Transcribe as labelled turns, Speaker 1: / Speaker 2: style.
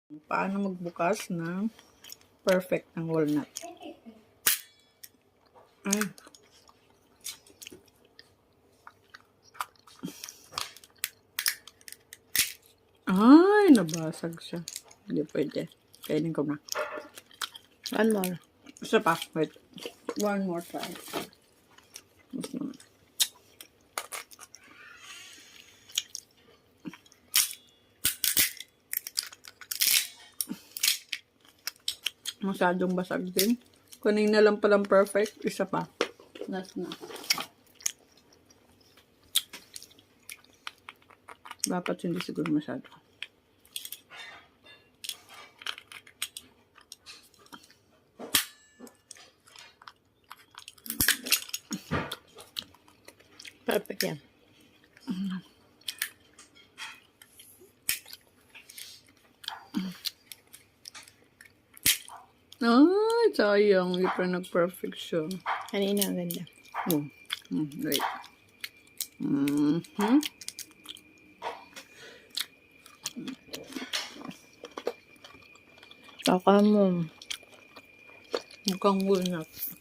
Speaker 1: Paano magbukas ng perfect ng walnut? Ay. Ay, nabasag siya. Hindi pwede. Kainin ko na.
Speaker 2: One more.
Speaker 1: Isa pa. Wait. One more try. Mas naman. Masyadong basag din. Kanina lang palang perfect. Isa pa. Last na. Dapat hindi siguro masyado.
Speaker 2: Perfect yan.
Speaker 1: Ay, sayang. Hindi pa nag-perfect siya.
Speaker 2: Kanina ang ganda.
Speaker 1: Oh. Wait. Mm-hmm.
Speaker 2: Kaka mo.
Speaker 1: Mukhang walnut.